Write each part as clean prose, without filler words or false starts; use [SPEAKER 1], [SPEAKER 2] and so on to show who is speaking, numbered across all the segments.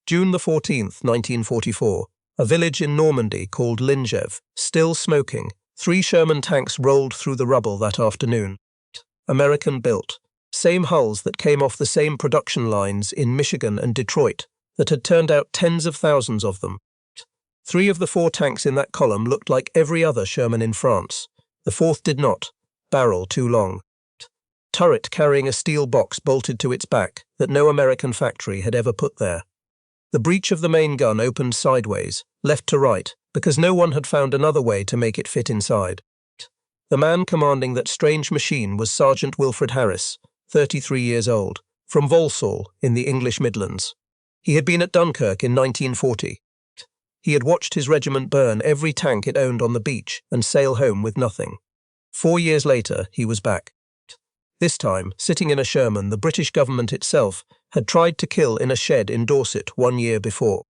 [SPEAKER 1] June the 14th, 1944, a village in Normandy called Lingèvres, still smoking. 3 Sherman tanks rolled through the rubble that afternoon. American-built. Same hulls that came off the same production lines in Michigan and Detroit that had turned out tens of thousands of them. 3 of the 4 tanks in that column looked like every other Sherman in France. The 4th did not. Barrel too long. Turret carrying a steel box bolted to its back that no American factory had ever put there. The breech of the main gun opened sideways, left to right, because no one had found another way to make it fit inside. The man commanding that strange machine was Sergeant Wilfred Harris, 33 years old, from Walsall in the English Midlands. He had been at Dunkirk in 1940. He had watched his regiment burn every tank it owned on the beach and sail home with nothing. 4 years later, he was back. This time, sitting in a Sherman the British government itself had tried to kill in a shed in Dorset 1 year before.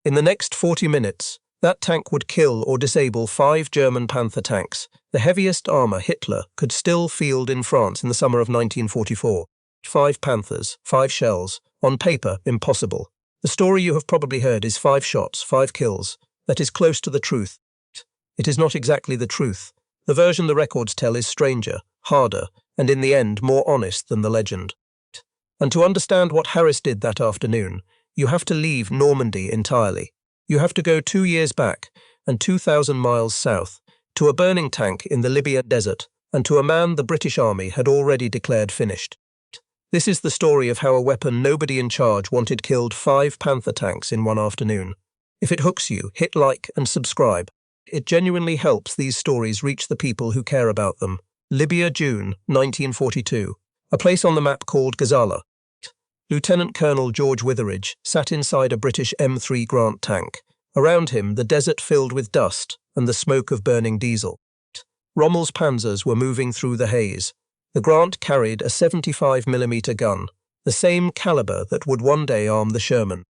[SPEAKER 1] In the next 40 minutes, that tank would kill or disable 5 German Panther tanks, the heaviest armour Hitler could still field in France in the summer of 1944. 5 Panthers, 5 shells. On paper, impossible. The story you have probably heard is 5 shots, 5 kills. That is close to the truth. It is not exactly the truth. The version the records tell is stranger, harder, and in the end more honest than the legend. And to understand what Harris did that afternoon, you have to leave Normandy entirely. You have to go 2 years back and 2,000 miles south to a burning tank in the Libyan desert and to a man the British Army had already declared finished. This is the story of how a weapon nobody in charge wanted killed 5 Panther tanks in one afternoon. If it hooks you, hit like and subscribe. It genuinely helps these stories reach the people who care about them. Libya, June, 1942. A place on the map called Gazala. Lieutenant Colonel George Witheridge sat inside a British M3 Grant tank. Around him, the desert filled with dust and the smoke of burning diesel. Rommel's Panthers were moving through the haze. The Grant carried a 75mm gun, the same caliber that would one day arm the Sherman.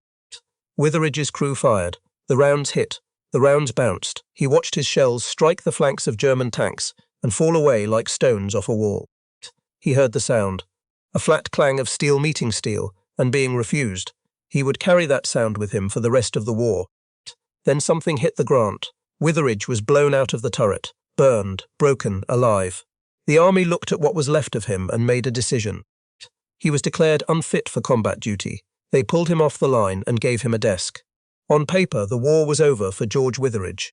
[SPEAKER 1] Witheridge's crew fired. The rounds hit. The rounds bounced. He watched his shells strike the flanks of German tanks and fall away like stones off a wall. He heard the sound. A flat clang of steel meeting steel, and being refused. He would carry that sound with him for the rest of the war. Then something hit the Grant. Witheridge was blown out of the turret, burned, broken, alive. The army looked at what was left of him and made a decision. He was declared unfit for combat duty. They pulled him off the line and gave him a desk. On paper, the war was over for George Witheridge.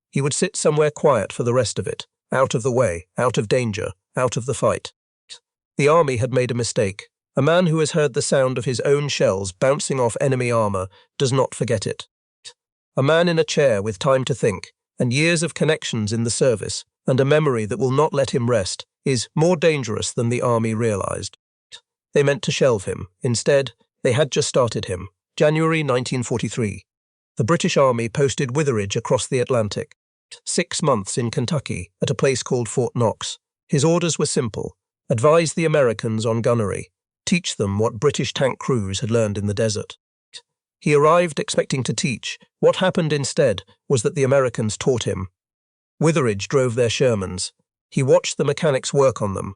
[SPEAKER 1] He would sit somewhere quiet for the rest of it, out of the way, out of danger, out of the fight. The army had made a mistake. A man who has heard the sound of his own shells bouncing off enemy armour does not forget it. A man in a chair with time to think, and years of connections in the service, and a memory that will not let him rest, is more dangerous than the army realised. They meant to shelve him. Instead, they had just started him. January 1943. The British Army posted Witheridge across the Atlantic. 6 months in Kentucky, at a place called Fort Knox. His orders were simple. Advise the Americans on gunnery. Teach them what British tank crews had learned in the desert. He arrived expecting to teach. What happened instead was that the Americans taught him. Witheridge drove their Shermans. He watched the mechanics work on them.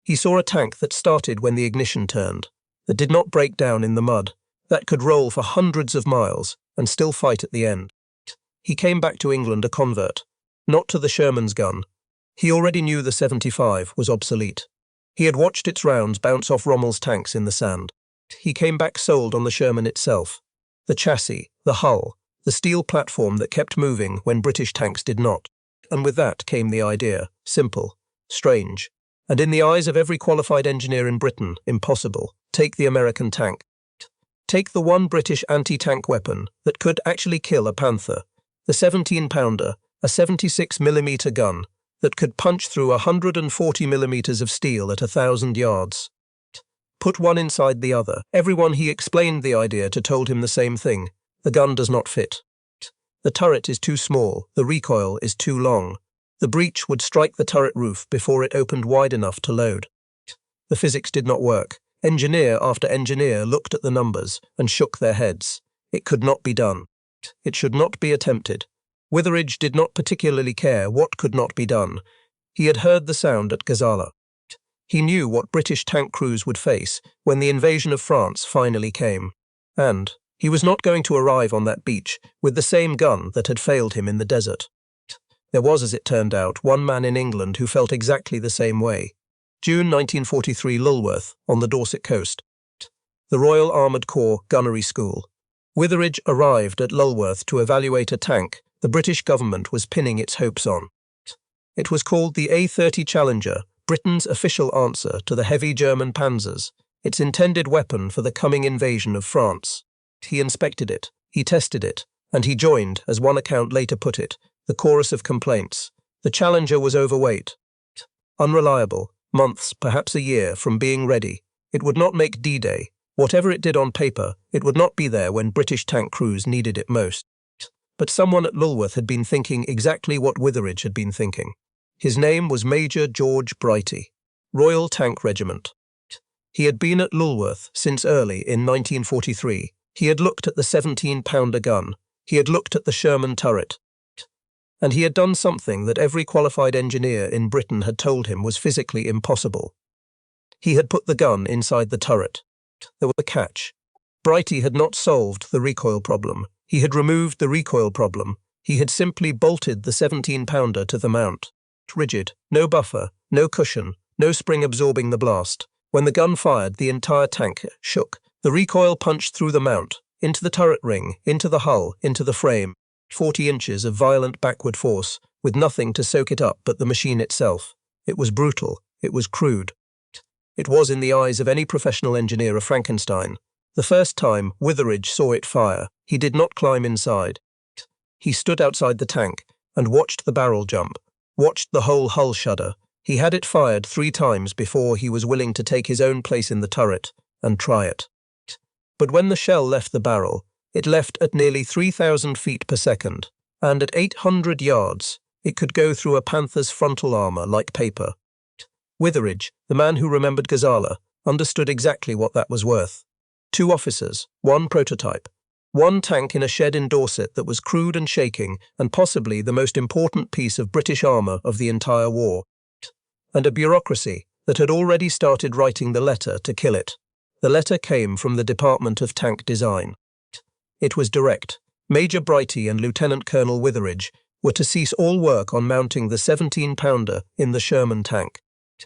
[SPEAKER 1] He saw a tank that started when the ignition turned, that did not break down in the mud, that could roll for hundreds of miles and still fight at the end. He came back to England a convert, not to the Sherman's gun. He already knew the 75 was obsolete. He had watched its rounds bounce off Rommel's tanks in the sand. He came back sold on the Sherman itself. The chassis, the hull, the steel platform that kept moving when British tanks did not. And with that came the idea, simple, strange, and in the eyes of every qualified engineer in Britain, impossible. Take the American tank. Take the one British anti-tank weapon that could actually kill a Panther, the 17-pounder, a 76mm gun that could punch through 140mm of steel at 1,000 yards. Put one inside the other. Everyone he explained the idea to told him the same thing. The gun does not fit. The turret is too small, the recoil is too long. The breech would strike the turret roof before it opened wide enough to load. The physics did not work. Engineer after engineer looked at the numbers and shook their heads. It could not be done. It should not be attempted. Witheridge did not particularly care what could not be done. He had heard the sound at Gazala. He knew what British tank crews would face when the invasion of France finally came. And he was not going to arrive on that beach with the same gun that had failed him in the desert. There was, as it turned out, one man in England who felt exactly the same way. June 1943, Lulworth, on the Dorset coast. The Royal Armoured Corps Gunnery School. Witheridge arrived at Lulworth to evaluate a tank the British government was pinning its hopes on. It was called the A-30 Challenger, Britain's official answer to the heavy German Panthers, its intended weapon for the coming invasion of France. He inspected it, he tested it, and he joined, as one account later put it, the chorus of complaints. The Challenger was overweight, unreliable, months, perhaps a year, from being ready. It would not make D-Day. Whatever it did on paper, it would not be there when British tank crews needed it most. But someone at Lulworth had been thinking exactly what Witheridge had been thinking. His name was Major George Brighty, Royal Tank Regiment. He had been at Lulworth since early in 1943. He had looked at the 17-pounder gun. He had looked at the Sherman turret. And he had done something that every qualified engineer in Britain had told him was physically impossible. He had put the gun inside the turret. There was a catch. Brighty had not solved the recoil problem. He had removed the recoil problem. He had simply bolted the 17-pounder to the mount. Rigid, no buffer, no cushion, no spring absorbing the blast. When the gun fired, the entire tank shook. The recoil punched through the mount, into the turret ring, into the hull, into the frame. 40 inches of violent backward force, with nothing to soak it up but the machine itself. It was brutal. It was crude. It was, in the eyes of any professional engineer, a Frankenstein. The first time Witheridge saw it fire, he did not climb inside. He stood outside the tank and watched the barrel jump, watched the whole hull shudder. He had it fired 3 times before he was willing to take his own place in the turret and try it. But when the shell left the barrel, it left at nearly 3,000 feet per second, and at 800 yards, it could go through a Panther's frontal armour like paper. Witheridge, the man who remembered Gazala, understood exactly what that was worth. 2 officers, 1 prototype, 1 tank in a shed in Dorset that was crude and shaking and possibly the most important piece of British armour of the entire war, and a bureaucracy that had already started writing the letter to kill it. The letter came from the Department of Tank Design. It was direct. Major Brighty and Lieutenant Colonel Witheridge were to cease all work on mounting the 17-pounder in the Sherman tank.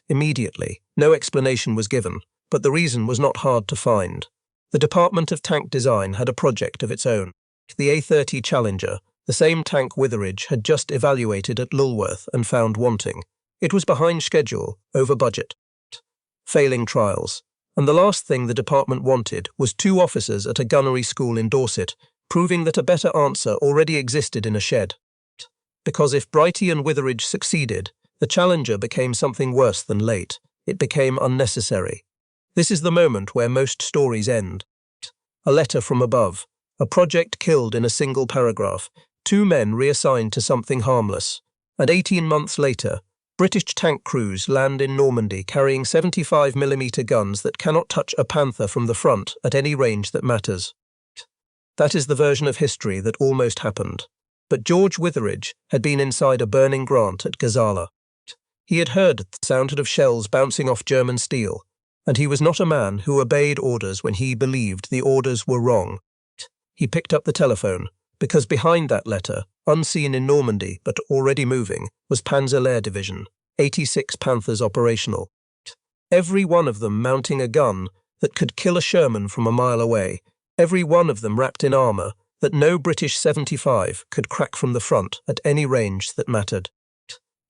[SPEAKER 1] Immediately, no explanation was given, but the reason was not hard to find. The Department of Tank Design had a project of its own. The A-30 Challenger, the same tank Witheridge had just evaluated at Lulworth and found wanting. It was behind schedule, over budget. Failing trials. And the last thing the department wanted was 2 officers at a gunnery school in Dorset, proving that a better answer already existed in a shed. Because if Brighty and Witheridge succeeded, the Challenger became something worse than late. It became unnecessary. This is the moment where most stories end. A letter from above. A project killed in a single paragraph. 2 men reassigned to something harmless. And 18 months later, British tank crews land in Normandy carrying 75mm guns that cannot touch a Panther from the front at any range that matters. That is the version of history that almost happened. But George Witheridge had been inside a burning Grant at Gazala. He had heard the sound of shells bouncing off German steel, and he was not a man who obeyed orders when he believed the orders were wrong. He picked up the telephone, because behind that letter, unseen in Normandy but already moving, was Panzer Division, 86 Panthers operational. Every one of them mounting a gun that could kill a Sherman from a mile away, every one of them wrapped in armour that no British 75 could crack from the front at any range that mattered.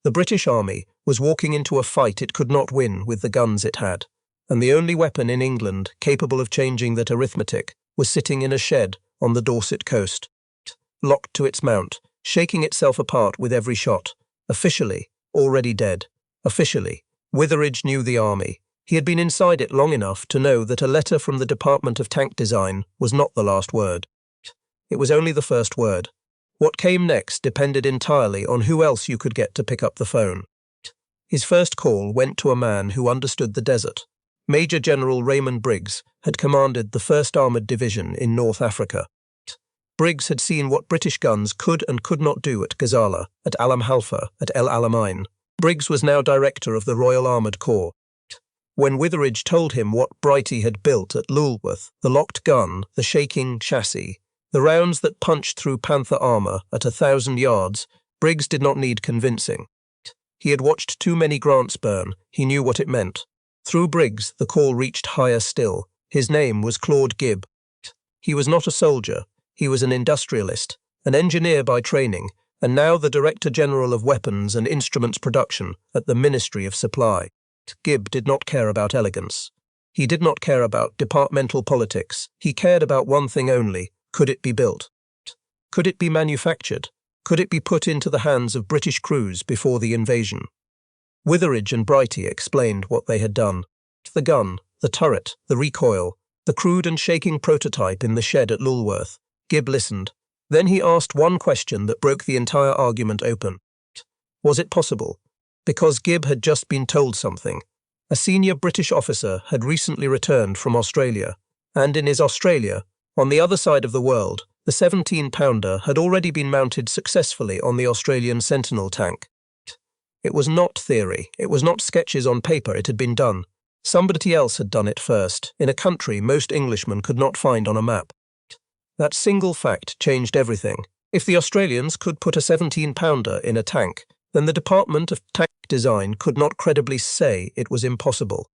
[SPEAKER 1] The British Army was walking into a fight it could not win with the guns it had, and the only weapon in England capable of changing that arithmetic was sitting in a shed on the Dorset coast, locked to its mount, shaking itself apart with every shot. Officially, already dead. Officially, Witheridge knew the army. He had been inside it long enough to know that a letter from the Department of Tank Design was not the last word. It was only the first word. What came next depended entirely on who else you could get to pick up the phone. His first call went to a man who understood the desert. Major General Raymond Briggs had commanded the 1st Armoured Division in North Africa. Briggs had seen what British guns could and could not do at Gazala, at Alam Halfa, at El Alamein. Briggs was now director of the Royal Armoured Corps. When Witheridge told him what Brighty had built at Lulworth, the locked gun, the shaking chassis, the rounds that punched through Panther armour at 1,000 yards, Briggs did not need convincing. He had watched too many Grants burn, he knew what it meant. Through Briggs, the call reached higher still. His name was Claude Gibb. He was not a soldier, he was an industrialist, an engineer by training, and now the Director General of Weapons and Instruments Production at the Ministry of Supply. Gibb did not care about elegance. He did not care about departmental politics. He cared about one thing only: could it be built? Could it be manufactured? Could it be put into the hands of British crews before the invasion? Witheridge and Brighty explained what they had done. The gun, the turret, the recoil, the crude and shaking prototype in the shed at Lulworth. Gibb listened. Then he asked one question that broke the entire argument open. Was it possible? Because Gibb had just been told something. A senior British officer had recently returned from Australia, and in his Australia, on the other side of the world, the 17-pounder had already been mounted successfully on the Australian Sentinel tank. It was not theory, it was not sketches on paper, it had been done. Somebody else had done it first, in a country most Englishmen could not find on a map. That single fact changed everything. If the Australians could put a 17-pounder in a tank, then the Department of Tank Design could not credibly say it was impossible.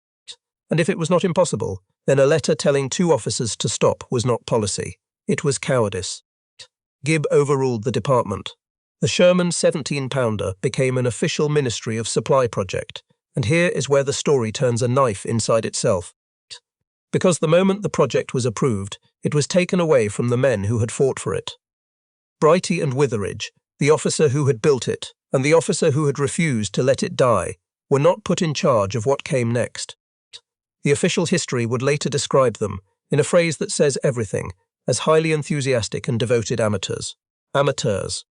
[SPEAKER 1] And if it was not impossible, then a letter telling 2 officers to stop was not policy. It was cowardice. Gibb overruled the department. The Sherman 17-pounder became an official Ministry of Supply project, and here is where the story turns a knife inside itself. Because the moment the project was approved, it was taken away from the men who had fought for it. Brighty and Witheridge, the officer who had built it, and the officer who had refused to let it die, were not put in charge of what came next. The official history would later describe them, in a phrase that says everything, as highly enthusiastic and devoted amateurs. Amateurs.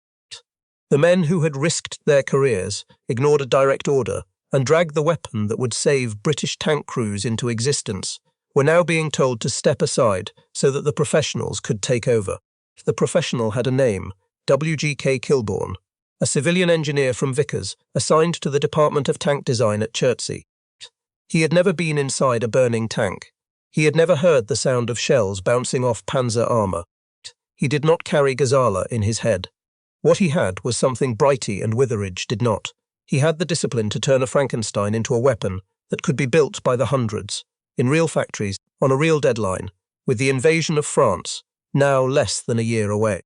[SPEAKER 1] The men who had risked their careers, ignored a direct order, and dragged the weapon that would save British tank crews into existence, were now being told to step aside so that the professionals could take over. The professional had a name, W.G.K. Kilbourn, a civilian engineer from Vickers, assigned to the Department of Tank Design at Chertsey. He had never been inside a burning tank. He had never heard the sound of shells bouncing off panzer armour. He did not carry Gazala in his head. What he had was something Brighty and Witheridge did not. He had the discipline to turn a Frankenstein into a weapon that could be built by the hundreds, in real factories, on a real deadline, with the invasion of France, now less than a year away.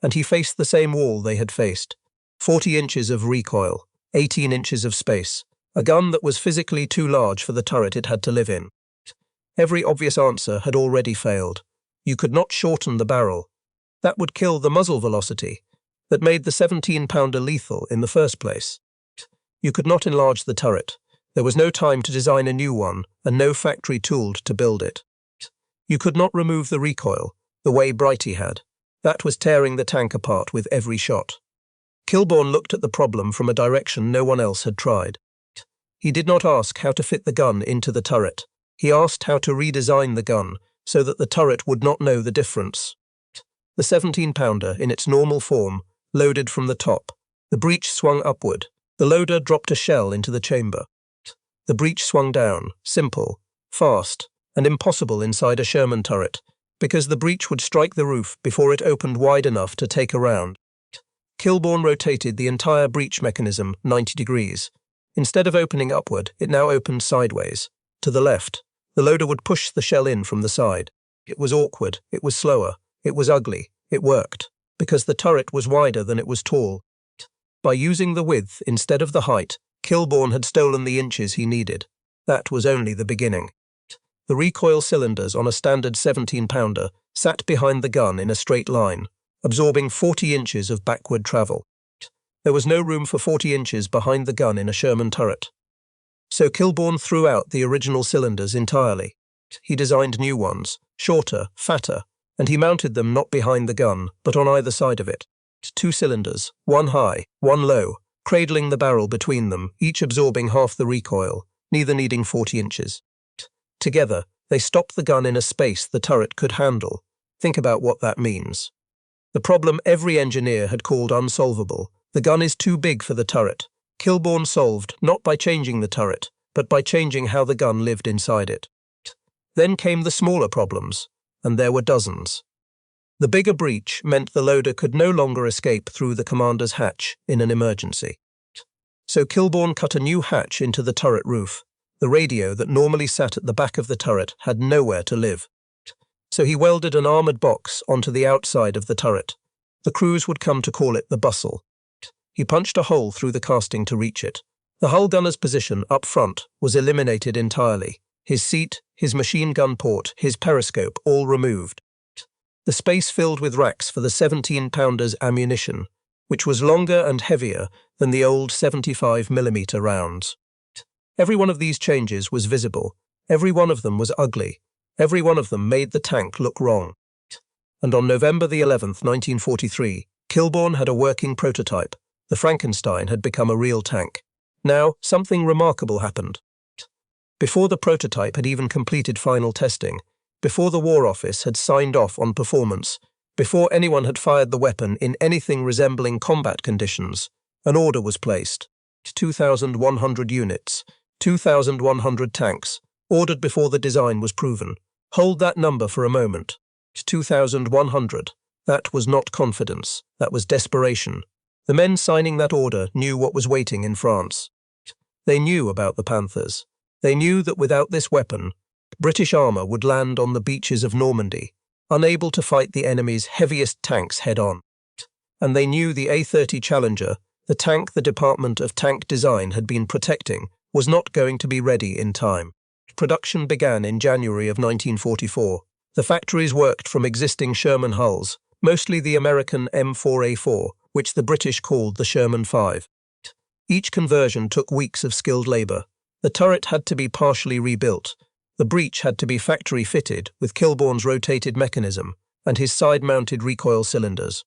[SPEAKER 1] And he faced the same wall they had faced. 40 inches of recoil, 18 inches of space, a gun that was physically too large for the turret it had to live in. Every obvious answer had already failed. You could not shorten the barrel. That would kill the muzzle velocity that made the 17-pounder lethal in the first place. You could not enlarge the turret. There was no time to design a new one, and no factory tooled to build it. You could not remove the recoil, the way Brighty had. That was tearing the tank apart with every shot. Kilbourn looked at the problem from a direction no one else had tried. He did not ask how to fit the gun into the turret. He asked how to redesign the gun so that the turret would not know the difference. The 17-pounder, in its normal form, loaded from the top. The breech swung upward. The loader dropped a shell into the chamber. The breech swung down, simple, fast, and impossible inside a Sherman turret, because the breech would strike the roof before it opened wide enough to take a round. Kilbourn rotated the entire breech mechanism 90 degrees. Instead of opening upward, it now opened sideways. To the left, the loader would push the shell in from the side. It was awkward, it was slower, it was ugly, it worked, because the turret was wider than it was tall. By using the width instead of the height, Kilbourn had stolen the inches he needed. That was only the beginning. The recoil cylinders on a standard 17-pounder sat behind the gun in a straight line, absorbing 40 inches of backward travel. There was no room for 40 inches behind the gun in a Sherman turret. So Kilbourn threw out the original cylinders entirely. He designed new ones, shorter, fatter, and he mounted them not behind the gun, but on either side of it. 2 cylinders, one high, one low, cradling the barrel between them, each absorbing half the recoil, neither needing 40 inches. Together, they stopped the gun in a space the turret could handle. Think about what that means. The problem every engineer had called unsolvable. The gun is too big for the turret. Kilbourn solved not by changing the turret, but by changing how the gun lived inside it. Then came the smaller problems, and there were dozens. The bigger breech meant the loader could no longer escape through the commander's hatch in an emergency. So Kilbourn cut a new hatch into the turret roof. The radio that normally sat at the back of the turret had nowhere to live. So he welded an armoured box onto the outside of the turret. The crews would come to call it the bustle. He punched a hole through the casting to reach it. The hull gunner's position up front was eliminated entirely. His seat, his machine gun port, his periscope, all removed. The space filled with racks for the 17-pounders ammunition, which was longer and heavier than the old 75mm rounds. Every one of these changes was visible. Every one of them was ugly. Every one of them made the tank look wrong. And on November the 11th, 1943, Kilbourn had a working prototype. The Frankenstein had become a real tank. Now, something remarkable happened. Before the prototype had even completed final testing, before the War Office had signed off on performance, before anyone had fired the weapon in anything resembling combat conditions, an order was placed. 2,100 units, 2,100 tanks, ordered before the design was proven. Hold that number for a moment. 2,100. That was not confidence. That was desperation. The men signing that order knew what was waiting in France. They knew about the Panthers. They knew that without this weapon, British armour would land on the beaches of Normandy, unable to fight the enemy's heaviest tanks head-on. And they knew the A-30 Challenger, the tank the Department of Tank Design had been protecting, was not going to be ready in time. Production began in January of 1944. The factories worked from existing Sherman hulls, mostly the American M4A4, which the British called the Sherman 5. Each conversion took weeks of skilled labour. The turret had to be partially rebuilt. The breech had to be factory-fitted with Kilbourn's rotated mechanism and his side-mounted recoil cylinders.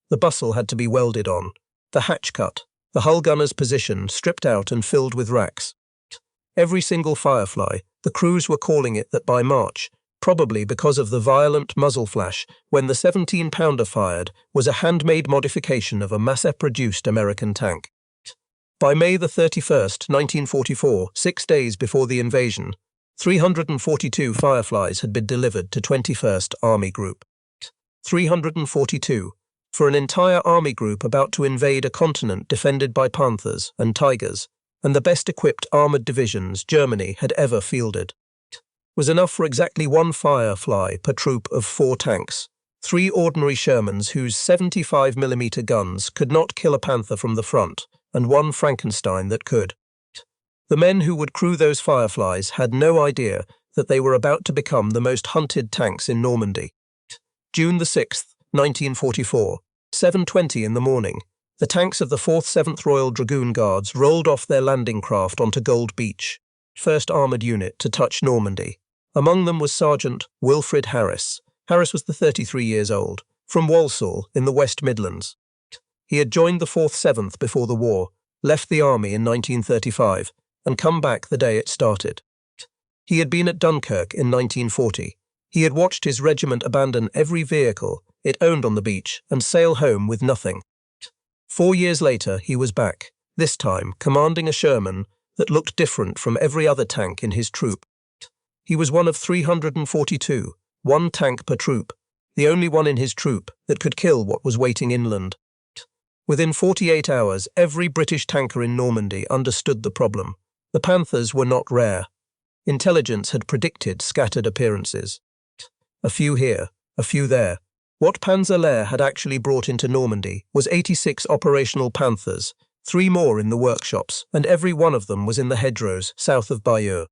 [SPEAKER 1] The bustle had to be welded on, the hatch cut, the hull gunner's position stripped out and filled with racks. Every single Firefly, the crews were calling it that by March, probably because of the violent muzzle flash when the 17-pounder fired, was a handmade modification of a mass-produced American tank. By May the 31st, 1944, 6 days before the invasion, 342 Fireflies had been delivered to 21st Army Group. 342, for an entire army group about to invade a continent defended by Panthers and Tigers, and the best-equipped armoured divisions Germany had ever fielded. Was enough for exactly one Firefly per troop of 4 tanks, 3 ordinary Shermans whose 75mm guns could not kill a Panther from the front, and 1 Frankenstein that could. The men who would crew those Fireflies had no idea that they were about to become the most hunted tanks in Normandy. June the 6th, 1944, 7:20 in the morning, the tanks of the 4th 7th Royal Dragoon Guards rolled off their landing craft onto Gold Beach, first armoured unit to touch Normandy. Among them was Sergeant Wilfred Harris. Harris was 33 years old, from Walsall in the West Midlands. He had joined the 4th 7th before the war, left the army in 1935, and come back the day it started. He had been at Dunkirk in 1940. He had watched his regiment abandon every vehicle it owned on the beach and sail home with nothing. 4 years later, he was back, this time commanding a Sherman that looked different from every other tank in his troop. He was one of 342, 1 tank per troop, the only one in his troop that could kill what was waiting inland. Within 48 hours, every British tanker in Normandy understood the problem. The Panthers were not rare. Intelligence had predicted scattered appearances. A few here, a few there. What Panzer had actually brought into Normandy was 86 operational Panthers, 3 more in the workshops, and every one of them was in the hedgerows south of Bayeux.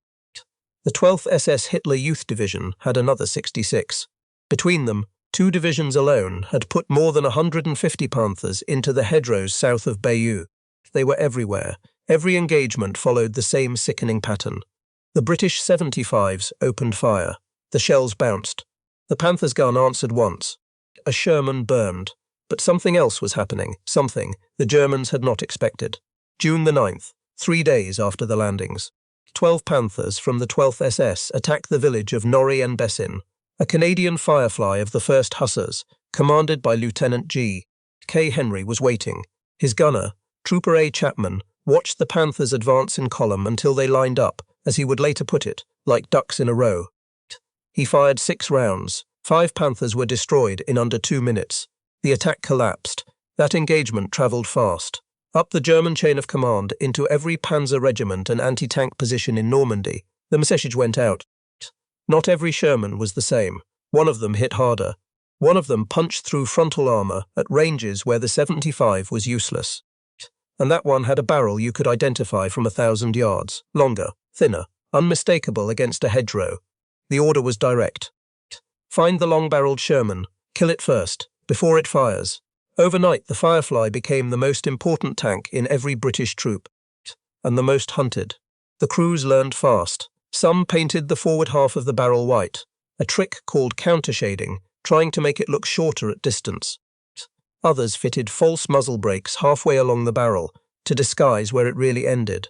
[SPEAKER 1] The 12th SS Hitler Youth Division had another 66. Between them, 2 divisions alone had put more than 150 Panthers into the hedgerows south of Bayeux. They were everywhere. Every engagement followed the same sickening pattern. The British 75s opened fire. The shells bounced. The Panther's gun answered once. A Sherman burned. But something else was happening, something the Germans had not expected. June the 9th, 3 days after the landings. 12 Panthers from the 12th SS attacked the village of Norrey-en-Bessin. A Canadian Firefly of the 1st Hussars, commanded by Lieutenant G. K. Henry, was waiting. His gunner, Trooper A. Chapman, watched the Panthers advance in column until they lined up, as he would later put it, like ducks in a row. He fired 6 rounds. 5 Panthers were destroyed in under 2 minutes. The attack collapsed. That engagement travelled fast. Up the German chain of command into every panzer regiment and anti-tank position in Normandy, the message went out. Not every Sherman was the same. One of them hit harder. One of them punched through frontal armour at ranges where the 75 was useless. And that one had a barrel you could identify from 1,000 yards, longer, thinner, unmistakable against a hedgerow. The order was direct. Find the long-barreled Sherman, kill it first, before it fires. Overnight, the Firefly became the most important tank in every British troop, and the most hunted. The crews learned fast. Some painted the forward half of the barrel white, a trick called countershading, trying to make it look shorter at distance. Others fitted false muzzle brakes halfway along the barrel to disguise where it really ended.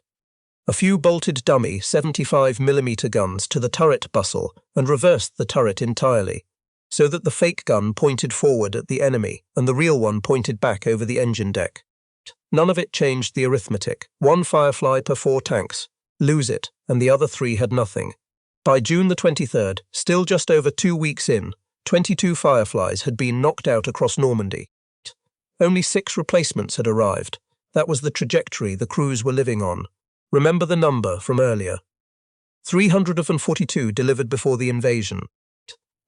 [SPEAKER 1] A few bolted dummy 75mm guns to the turret bustle and reversed the turret entirely, so that the fake gun pointed forward at the enemy and the real one pointed back over the engine deck. None of it changed the arithmetic. 1 Firefly per 4 tanks. Lose it, and the other 3 had nothing. By June the 23rd, still just over 2 weeks in, 22 Fireflies had been knocked out across Normandy. Only 6 replacements had arrived. That was the trajectory the crews were living on. Remember the number from earlier. 342 delivered before the invasion.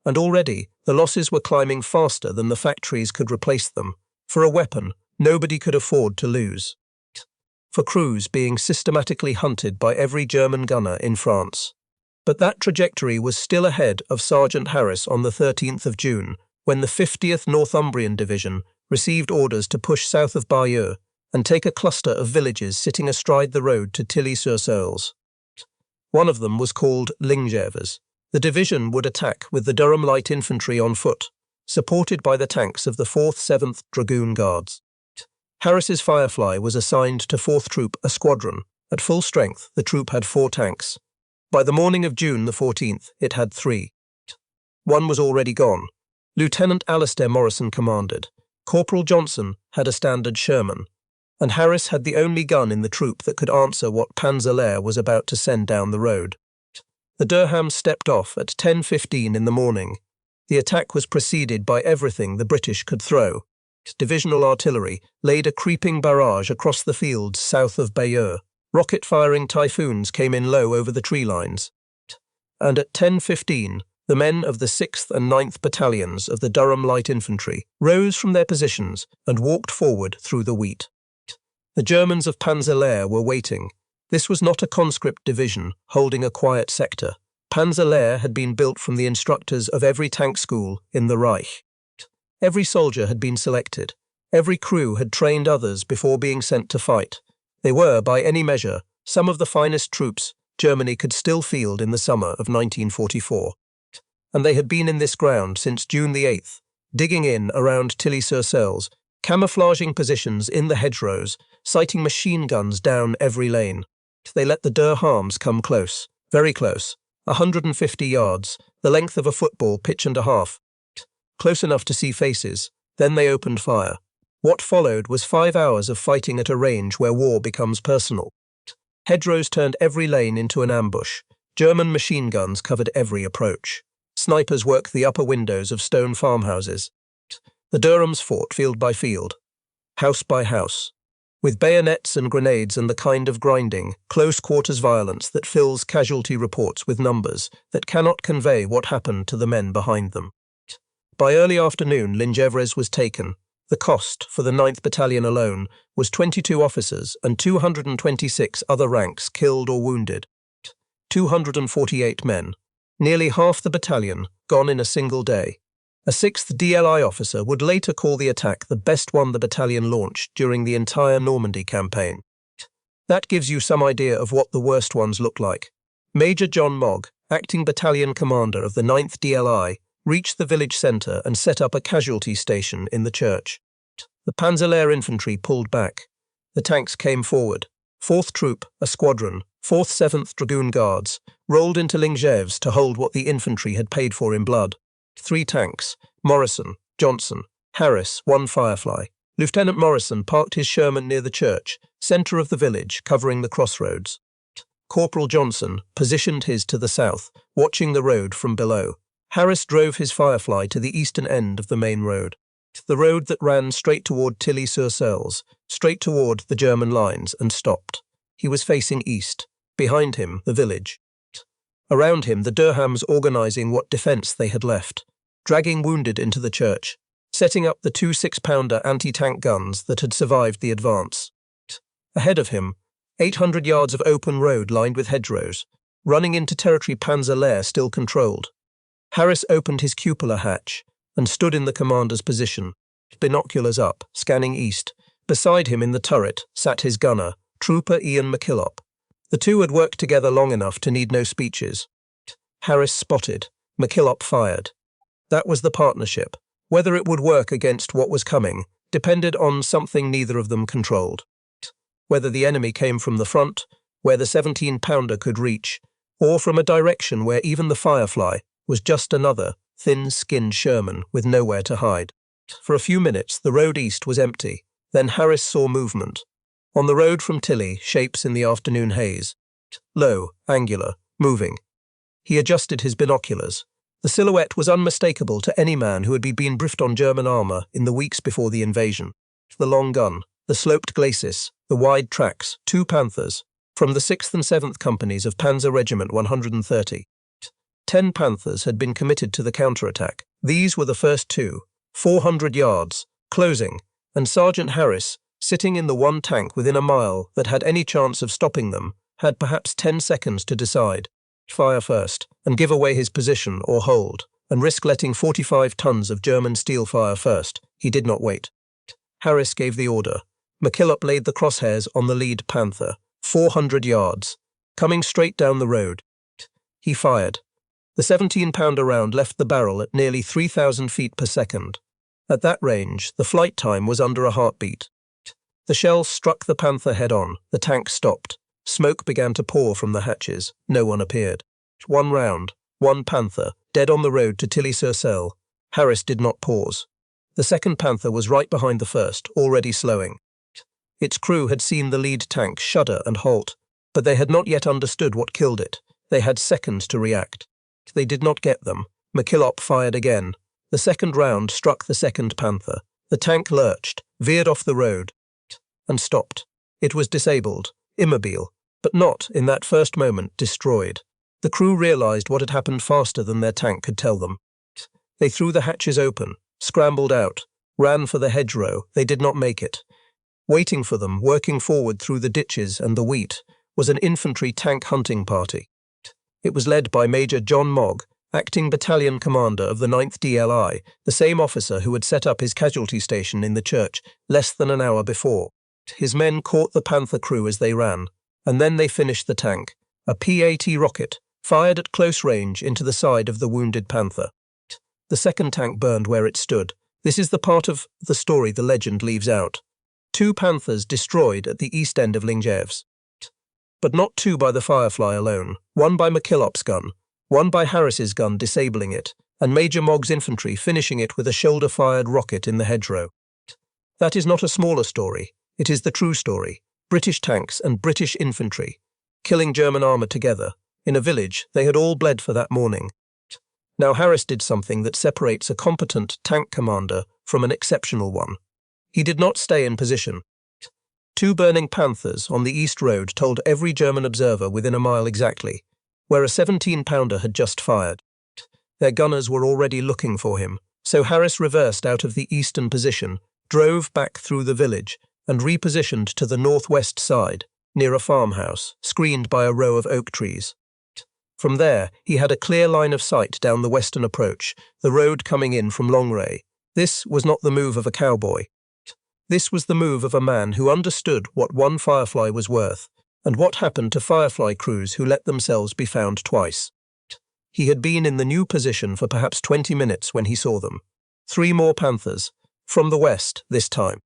[SPEAKER 1] And already, the losses were climbing faster than the factories could replace them. For a weapon, nobody could afford to lose. For crews being systematically hunted by every German gunner in France. But that trajectory was still ahead of Sergeant Harris on the 13th of June, when the 50th Northumbrian Division received orders to push south of Bayeux and take a cluster of villages sitting astride the road to Tilly-sur-Seulles. One of them was called Lingèvres. The division would attack with the Durham light infantry on foot, supported by the tanks of the 4th 7th Dragoon Guards. Harris's Firefly was assigned to 4th Troop, a squadron. At full strength, the troop had 4 tanks. By the morning of June the 14th, it had 3. One was already gone. Lieutenant Alastair Morrison commanded. Corporal Johnson had a standard Sherman, and Harris had the only gun in the troop that could answer what Panzer was about to send down the road. The Durham stepped off at 10:15 in the morning. The attack was preceded by everything the British could throw. Divisional artillery laid a creeping barrage across the fields south of Bayeux. Rocket-firing Typhoons came in low over the tree lines. And at 10:15, the men of the 6th and 9th Battalions of the Durham Light Infantry rose from their positions and walked forward through the wheat. The Germans of Panzer were waiting. This was not a conscript division holding a quiet sector. Panzer had been built from the instructors of every tank school in the Reich. Every soldier had been selected. Every crew had trained others before being sent to fight. They were, by any measure, some of the finest troops Germany could still field in the summer of 1944. And they had been in this ground since June the 8th, digging in around Tilly-sur-Seulles, camouflaging positions in the hedgerows, sighting machine guns down every lane. They let the Durhams come close, very close, 150 yards, the length of a football pitch and a half, close enough to see faces. Then they opened fire. What followed was 5 hours of fighting at a range where war becomes personal. Hedgerows turned every lane into an ambush. German machine guns covered every approach. Snipers worked the upper windows of stone farmhouses. The Durhams fought field by field, house by house, with bayonets and grenades and the kind of grinding, close-quarters violence that fills casualty reports with numbers that cannot convey what happened to the men behind them. By early afternoon, Lingèvres was taken. The cost, for the 9th Battalion alone, was 22 officers and 226 other ranks killed or wounded. 248 men, nearly half the battalion, gone in a single day. A 6th DLI officer would later call the attack the best one the battalion launched during the entire Normandy campaign. That gives you some idea of what the worst ones looked like. Major John Mogg, acting battalion commander of the 9th DLI, reached the village centre and set up a casualty station in the church. The Panzer infantry pulled back. The tanks came forward. 4th Troop, a squadron, 4th 7th Dragoon Guards, rolled into Lingèvres to hold what the infantry had paid for in blood. 3 tanks, Morrison, Johnson, Harris, 1 Firefly, Lieutenant Morrison parked his Sherman near the church, centre of the village, covering the crossroads. Corporal Johnson positioned his to the south, watching the road from below. Harris drove his Firefly to the eastern end of the main road, the road that ran straight toward Tilly-sur-Seulles, straight toward the German lines, and stopped. He was facing east. Behind him, the village. Around him, the Durhams organising what defence they had left, dragging wounded into the church, setting up the 2 6-pounder anti-tank guns that had survived the advance. Ahead of him, 800 yards of open road lined with hedgerows, running into territory Panzer Lair still controlled. Harris opened his cupola hatch and stood in the commander's position, binoculars up, scanning east. Beside him in the turret sat his gunner, Trooper Ian McKillop. The two had worked together long enough to need no speeches. Harris spotted. McKillop fired. That was the partnership. Whether it would work against what was coming depended on something neither of them controlled. Whether the enemy came from the front, where the 17-pounder could reach, or from a direction where even the Firefly was just another thin-skinned Sherman with nowhere to hide. For a few minutes, the road east was empty. Then Harris saw movement. On the road from Tilly, shapes in the afternoon haze. Low, angular, moving. He adjusted his binoculars. The silhouette was unmistakable to any man who had been briefed on German armour in the weeks before the invasion. The long gun, the sloped glacis, the wide tracks, 2 Panthers, from the 6th and 7th Companies of Panzer Regiment 130. 10 Panthers had been committed to the counterattack. These were the first 2, 400 yards, closing, and Sergeant Harris, sitting in the one tank within a mile that had any chance of stopping them, had perhaps 10 seconds to decide. Fire first, and give away his position or hold, and risk letting 45 tons of German steel fire first. He did not wait. Harris gave the order. McKillop laid the crosshairs on the lead Panther, 400 yards, coming straight down the road. He fired. The 17-pounder round left the barrel at nearly 3,000 feet per second. At that range, the flight time was under a heartbeat. The shell struck the Panther head-on. The tank stopped. Smoke began to pour from the hatches. No one appeared. 1 round, 1 Panther, dead on the road to Tilly-sur-Seulles. Harris did not pause. The second Panther was right behind the first, already slowing. Its crew had seen the lead tank shudder and halt, but they had not yet understood what killed it. They had seconds to react. They did not get them. McKillop fired again. The second round struck the second Panther. The tank lurched, veered off the road, and stopped. It was disabled, immobile, but not, in that first moment, destroyed. The crew realized what had happened faster than their tank could tell them. They threw the hatches open, scrambled out, ran for the hedgerow. They did not make it. Waiting for them, working forward through the ditches and the wheat, was an infantry tank hunting party. It was led by Major John Mogg, acting battalion commander of the 9th DLI, the same officer who had set up his casualty station in the church less than an hour before. His men caught the Panther crew as they ran, and then they finished the tank, a P-80 rocket, fired at close range into the side of the wounded Panther. The second tank burned where it stood. This is the part of the story the legend leaves out. 2 Panthers destroyed at the east end of Lingèvres. But not 2 by the Firefly alone, 1 by McKillop's gun, 1 by Harris's gun disabling it, and Major Mogg's infantry finishing it with a shoulder-fired rocket in the hedgerow. That is not a smaller story. It is the true story. British tanks and British infantry, killing German armour together. In a village, they had all bled for that morning. Now Harris did something that separates a competent tank commander from an exceptional one. He did not stay in position. 2 burning Panthers on the East Road told every German observer within a mile exactly, where a 17-pounder had just fired. Their gunners were already looking for him, so Harris reversed out of the eastern position, drove back through the village, and repositioned to the northwest side, near a farmhouse, screened by a row of oak trees. From there, he had a clear line of sight down the western approach, the road coming in from Longray. This was not the move of a cowboy. This was the move of a man who understood what 1 Firefly was worth, and what happened to Firefly crews who let themselves be found twice. He had been in the new position for perhaps 20 minutes when he saw them. 3 more Panthers, from the west this time,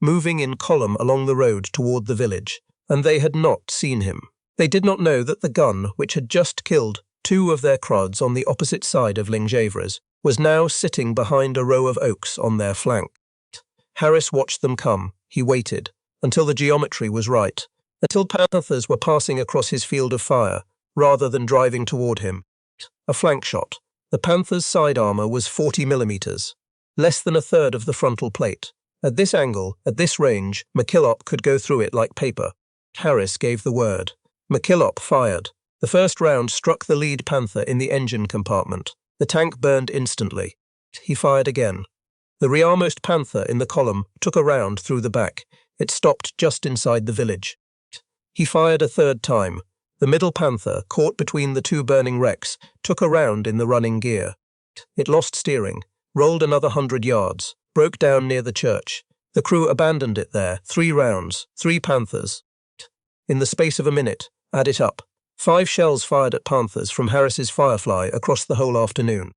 [SPEAKER 1] moving in column along the road toward the village, and they had not seen him. They did not know that the gun, which had just killed 2 of their crods on the opposite side of Lingèvres, was now sitting behind a row of oaks on their flank. Harris watched them come. He waited, until the geometry was right, until Panthers were passing across his field of fire, rather than driving toward him. A flank shot. The Panthers' side armor was 40 millimeters, less than a third of the frontal plate. At this angle, at this range, McKillop could go through it like paper. Harris gave the word. McKillop fired. The first round struck the lead Panther in the engine compartment. The tank burned instantly. He fired again. The rearmost Panther in the column took a round through the back. It stopped just inside the village. He fired a third time. The middle Panther, caught between the two burning wrecks, took a round in the running gear. It lost steering, rolled another 100 yards, broke down near the church. The crew abandoned it there. 3 rounds, 3 Panthers. In the space of a minute, add it up. 5 shells fired at Panthers from Harris's Firefly across the whole afternoon.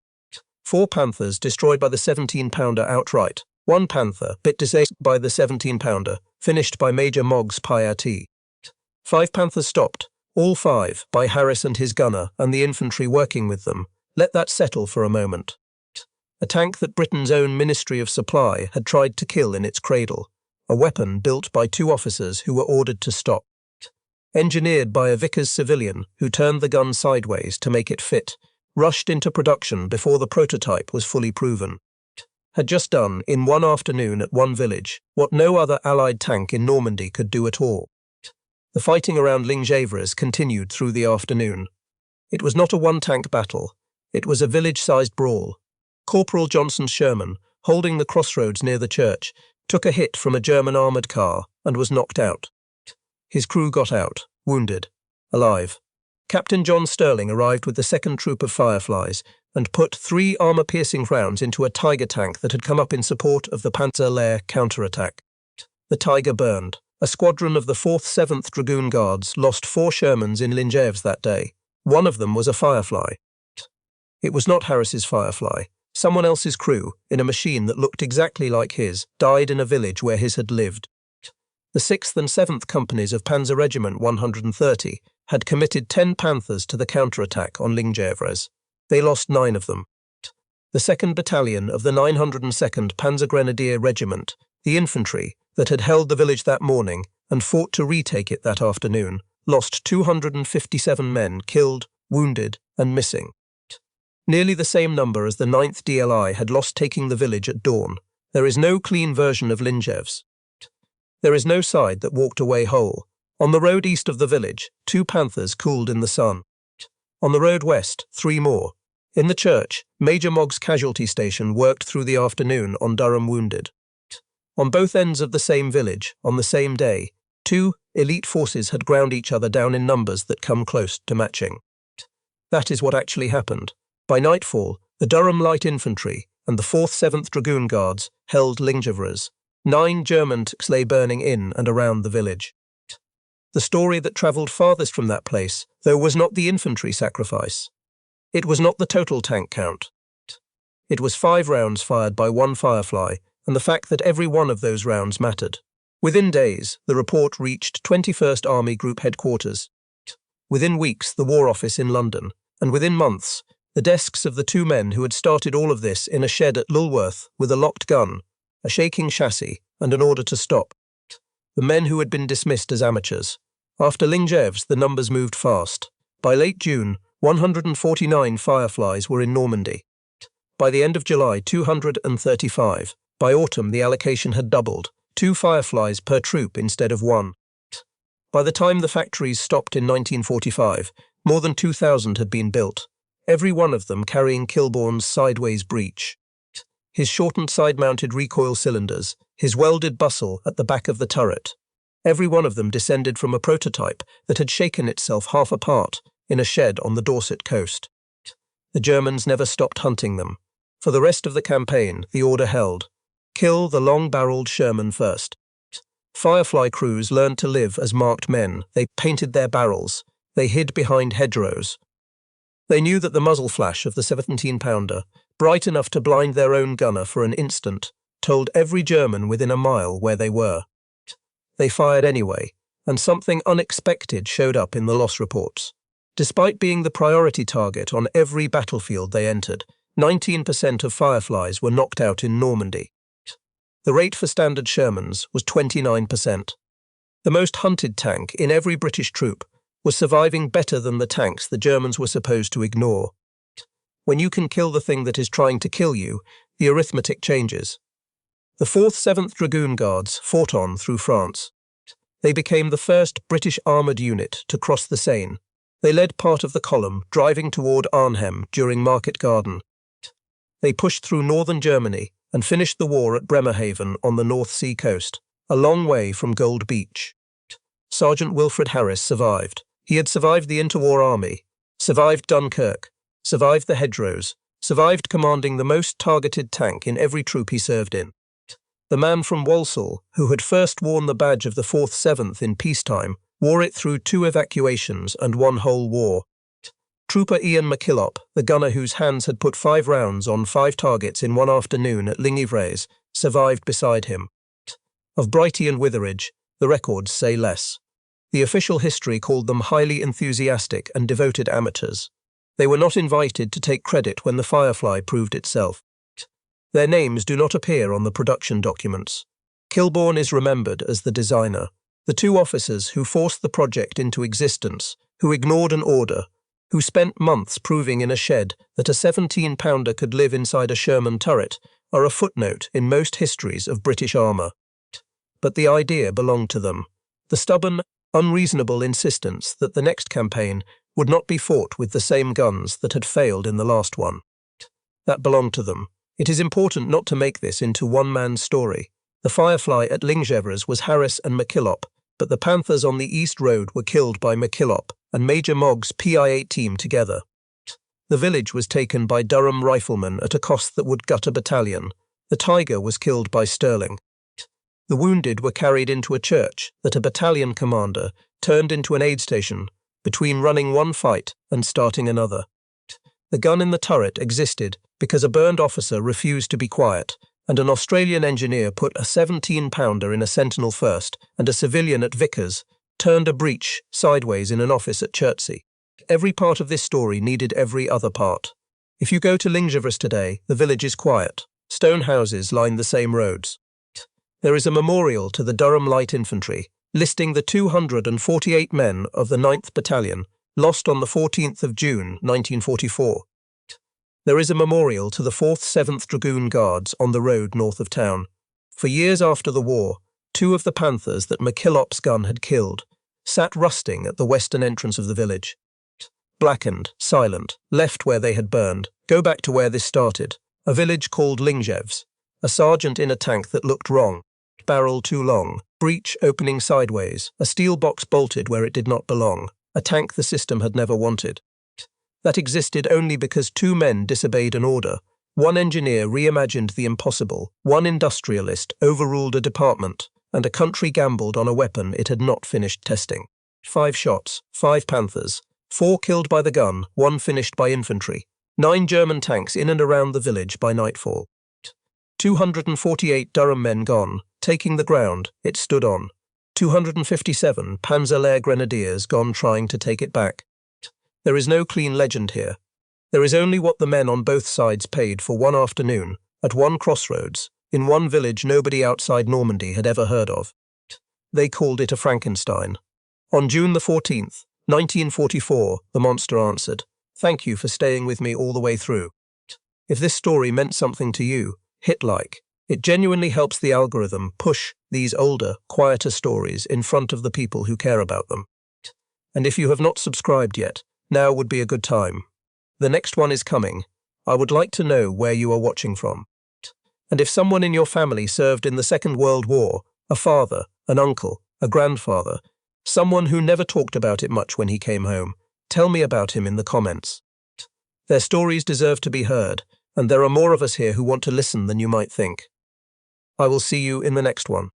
[SPEAKER 1] 4 Panthers destroyed by the 17-pounder outright. 1 Panther, bit disabled by the 17-pounder, finished by Major Moggs Piatti. 5 Panthers stopped, all 5, by Harris and his gunner and the infantry working with them. Let that settle for a moment. A tank that Britain's own Ministry of Supply had tried to kill in its cradle. A weapon built by 2 officers who were ordered to stop. Engineered by a Vickers civilian who turned the gun sideways to make it fit. Rushed into production before the prototype was fully proven. Had just done, in one afternoon at one village, what no other Allied tank in Normandy could do at all. The fighting around Lingèvres continued through the afternoon. It was not a one-tank battle. It was a village-sized brawl. Corporal Johnson Sherman, holding the crossroads near the church, took a hit from a German armoured car and was knocked out. His crew got out, wounded, alive. Captain John Sterling arrived with the 2nd Troop of Fireflies and put 3 armour-piercing rounds into a Tiger tank that had come up in support of the Panzer Lehr counterattack. The Tiger burned. A squadron of the 4th 7th Dragoon Guards lost 4 Shermans in Lingèvres that day. One of them was a Firefly. It was not Harris's Firefly. Someone else's crew, in a machine that looked exactly like his, died in a village where his had lived. The 6th and 7th Companies of Panzer Regiment 130 had committed 10 Panthers to the counterattack on Lingèvres. They lost 9 of them. The 2nd Battalion of the 902nd Panzer Grenadier Regiment, the infantry, that had held the village that morning and fought to retake it that afternoon, lost 257 men killed, wounded, and missing. Nearly the same number as the 9th DLI had lost taking the village at dawn. There is no clean version of Lingèvres. There is no side that walked away whole. On the road east of the village, 2 Panthers cooled in the sun. On the road west, 3 more. In the church, Major Moggs' casualty station worked through the afternoon on Durham wounded. On both ends of the same village, on the same day, 2 elite forces had ground each other down in numbers that come close to matching. That is what actually happened. By nightfall, the Durham Light Infantry and the 4th 7th Dragoon Guards held Lingèvres. 9 German tanks lay burning in and around the village. The story that travelled farthest from that place, though, was not the infantry sacrifice. It was not the total tank count. It was 5 rounds fired by 1 Firefly, and the fact that every one of those rounds mattered. Within days, the report reached 21st Army Group Headquarters. Within weeks, the War Office in London, and within months, the desks of the 2 men who had started all of this in a shed at Lulworth with a locked gun, a shaking chassis, and an order to stop. The men who had been dismissed as amateurs. After Lingèvres, the numbers moved fast. By late June, 149 Fireflies were in Normandy. By the end of July, 235. By autumn, the allocation had doubled, 2 Fireflies per troop instead of 1. By the time the factories stopped in 1945, more than 2,000 had been built, every one of them carrying Kilbourn's sideways breech. His shortened side-mounted recoil cylinders, his welded bustle at the back of the turret. Every one of them descended from a prototype that had shaken itself half apart in a shed on the Dorset coast. The Germans never stopped hunting them. For the rest of the campaign, the order held: kill the long-barreled Sherman first. Firefly crews learned to live as marked men. They painted their barrels. They hid behind hedgerows. They knew that the muzzle flash of the 17-pounder, bright enough to blind their own gunner for an instant, told every German within a mile where they were. They fired anyway, and something unexpected showed up in the loss reports. Despite being the priority target on every battlefield they entered, 19% of Fireflies were knocked out in Normandy. The rate for standard Shermans was 29%. The most hunted tank in every British troop was surviving better than the tanks the Germans were supposed to ignore. When you can kill the thing that is trying to kill you, the arithmetic changes. The 4th 7th Dragoon Guards fought on through France. They became the first British armoured unit to cross the Seine. They led part of the column driving toward Arnhem during Market Garden. They pushed through northern Germany and finished the war at Bremerhaven on the North Sea coast, a long way from Gold Beach. Sergeant Wilfred Harris survived. He had survived the interwar army, survived Dunkirk, survived the hedgerows, survived commanding the most targeted tank in every troop he served in. The man from Walsall, who had first worn the badge of the 4th 7th in peacetime, wore it through 2 evacuations and 1 whole war. Trooper Ian McKillop, the gunner whose hands had put 5 rounds on 5 targets in one afternoon at Lingèvres, survived beside him. Of Brighty and Witheridge, the records say less. The official history called them highly enthusiastic and devoted amateurs. They were not invited to take credit when the Firefly proved itself. Their names do not appear on the production documents. Kilbourn is remembered as the designer, the 2 officers who forced the project into existence, who ignored an order, who spent months proving in a shed that a 17-pounder could live inside a Sherman turret, are a footnote in most histories of British armour. But the idea belonged to them. The stubborn, unreasonable insistence that the next campaign would not be fought with the same guns that had failed in the last one. That belonged to them. It is important not to make this into one man's story. The Firefly at Lingèvres was Harris and McKillop, but the Panthers on the East Road were killed by McKillop and Major Mogg's PI-8 team together. The village was taken by Durham riflemen at a cost that would gut a battalion. The Tiger was killed by Stirling. The wounded were carried into a church that a battalion commander turned into an aid station between running one fight and starting another. The gun in the turret existed because a burned officer refused to be quiet, and an Australian engineer put a 17-pounder in a Sentinel first, and a civilian at Vickers turned a breech sideways in an office at Chertsey. Every part of this story needed every other part. If you go to Lingèvres today, the village is quiet. Stone houses line the same roads. There is a memorial to the Durham Light Infantry, listing the 248 men of the 9th Battalion, lost on the 14th of June, 1944. There is a memorial to the 4th 7th Dragoon Guards on the road north of town. For years after the war, 2 of the Panthers that McKillop's gun had killed sat rusting at the western entrance of the village. Blackened, silent, left where they had burned. Go back to where this started, a village called Lingèvres. A sergeant in a tank that looked wrong, barrel too long, breech opening sideways, a steel box bolted where it did not belong, a tank the system had never wanted. That existed only because 2 men disobeyed an order. One engineer reimagined the impossible, one industrialist overruled a department, and a country gambled on a weapon it had not finished testing. 5 shots, 5 Panthers, 4 killed by the gun, 1 finished by infantry, 9 German tanks in and around the village by nightfall. 248 Durham men gone, taking the ground it stood on. 257 Panzer Grenadiers gone trying to take it back. There is no clean legend here. There is only what the men on both sides paid for one afternoon, at one crossroads, in one village nobody outside Normandy had ever heard of. They called it a Frankenstein. On June the 14th, 1944, the monster answered, "Thank you for staying with me all the way through." If this story meant something to you, hit like. It genuinely helps the algorithm push these older, quieter stories in front of the people who care about them. And if you have not subscribed yet, now would be a good time. The next one is coming. I would like to know where you are watching from. And if someone in your family served in the Second World War, a father, an uncle, a grandfather, someone who never talked about it much when he came home, tell me about him in the comments. Their stories deserve to be heard, and there are more of us here who want to listen than you might think. I will see you in the next one.